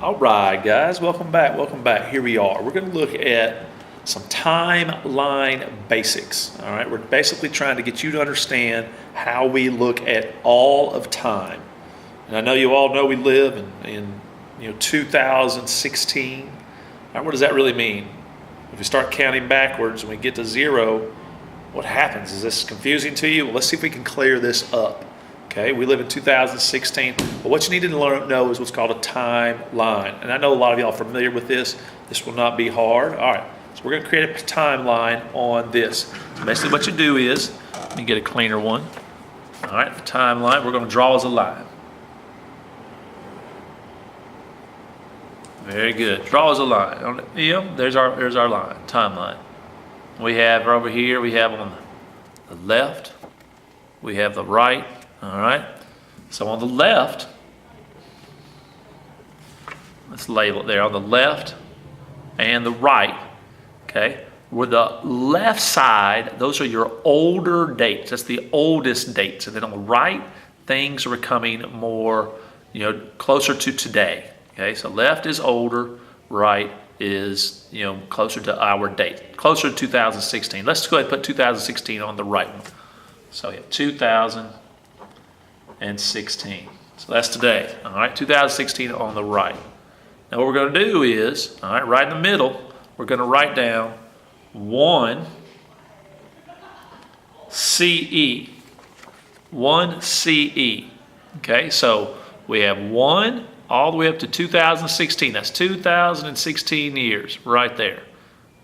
All right, guys, welcome back. Welcome back. Here we are. We're going to look at some timeline basics. All right, we're basically trying to get you to understand how we look at all of time. And I know you all know we live in 2016. All right, what does that really mean? If we start counting backwards and we get to zero, what happens? Is this confusing to you? Well, let's see if we can clear this up. Okay, we live in 2016, but what you need to know is what's called a timeline. And I know a lot of y'all are familiar with this. This will not be hard. All right, so we're going to create a timeline on this. So basically what you do is, let me get a cleaner one. All right, the timeline, we're going to draw as a line. Very good. Draw as a line. There's our line, timeline. We have over here, we have on the left, we have the right. All right, so on the left, let's label it there, on the left and the right, okay, with the left side, those are your older dates. That's the oldest dates. And then on the right, things are becoming more, closer to today, okay? So left is older, right is, closer to our date, closer to 2016. Let's go ahead and put 2016 on the right one. So we have 2016. So that's today, all right? 2016 on the right. Now what we're going to do is, all right, right in the middle, we're going to write down 1 CE. 1 CE. Okay, so we have 1 all the way up to 2016. That's 2016 years right there.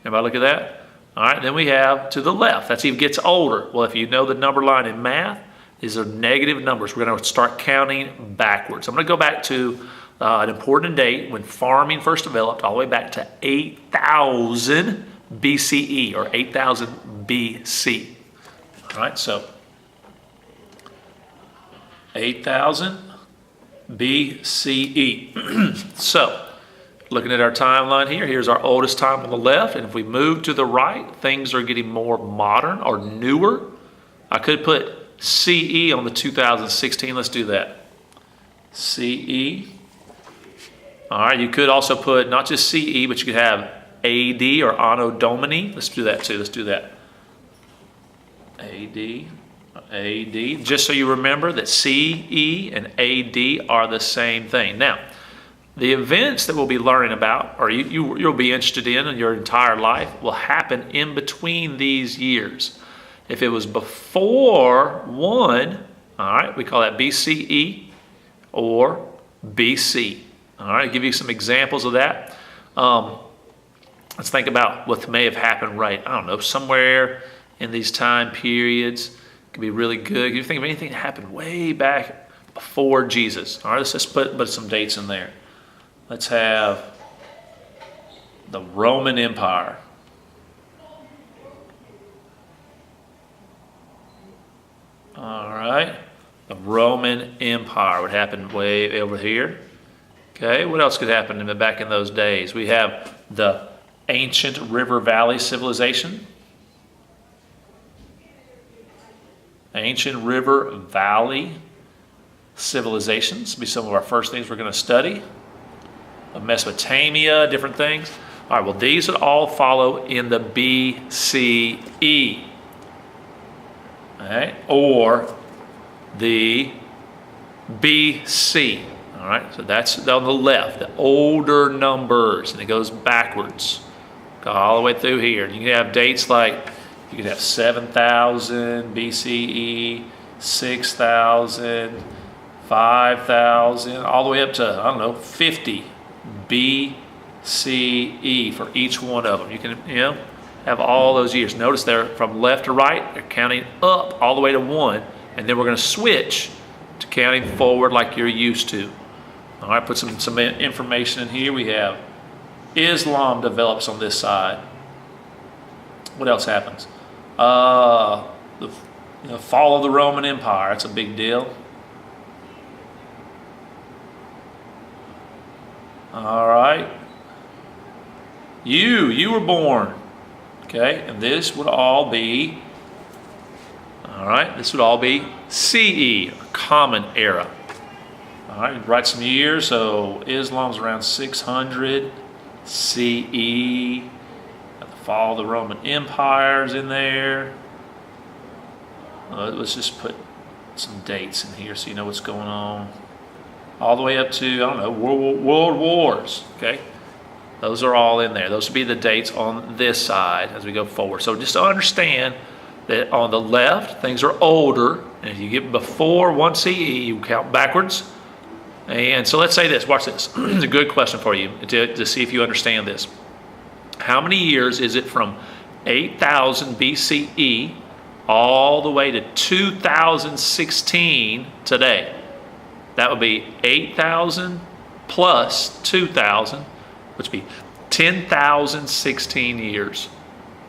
Everybody look at that? All right, then we have to the left. That's even gets older. Well, if you know the number line in math, these are negative numbers. We're going to start counting backwards. I'm going to go back to an important date when farming first developed, all the way back to 8,000 BCE or 8,000 BC. All right, so 8,000 BCE. So, looking at our timeline here, here's our oldest time on the left, and if we move to the right, things are getting more modern or newer. I could put CE on the 2016. Let's do that. CE. All right, you could also put not just CE, but you could have AD or Anno Domini. Let's do that too. Let's do that. AD. Just so you remember that CE and AD are the same thing. Now, the events that we'll be learning about, or you'll be interested in your entire life, will happen in between these years. If it was before 1, all right, we call that BCE or BC. All right, I'll give you some examples of that. Let's think about what may have happened somewhere in these time periods. It could be really good. You think of anything that happened way back before Jesus. All right, let's just put some dates in there. Let's have the Roman Empire. All right, the Roman Empire would happen way over here. Okay, what else could happen back in those days? We have the ancient River Valley civilization. Ancient River Valley civilizations will be some of our first things we're going to study. Mesopotamia, different things. All right, well, these would all follow in the BCE. All right, or the BC. All right, so that's on the left, the older numbers, and it goes backwards, go all the way through here. You can have dates like, you could have 7,000 BCE, 6,000, 5,000, all the way up to, 50 BCE for each one of them. You can, have all those years. Notice they're from left to right, they're counting up all the way to 1, and then we're going to switch to counting forward like you're used to. All right, put some information in here. We have Islam develops on this side. What else happens? The fall of the Roman Empire. That's a big deal. All right. You were born. Okay, and this would all be, all right, this would all be CE, Common Era. All right, write some years. So Islam's around 600 CE. Got the fall of the Roman Empire's in there. Let's just put some dates in here so you know what's going on. All the way up to, I don't know, world wars, okay? Those are all in there. Those would be the dates on this side as we go forward. So just to understand that on the left, things are older. And if you get before 1 CE, you count backwards. And so let's say this, watch this. It's a good question for you to see if you understand this. How many years is it from 8,000 BCE all the way to 2016 today? That would be 8,000 plus 2,000, which would be 10,016 years.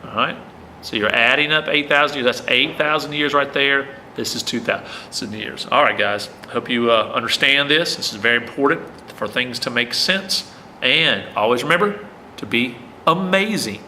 All right? So you're adding up 8,000 years. That's 8,000 years right there. This is 2,000 years. All right, guys. I hope you understand this. This is very important for things to make sense. And always remember to be amazing.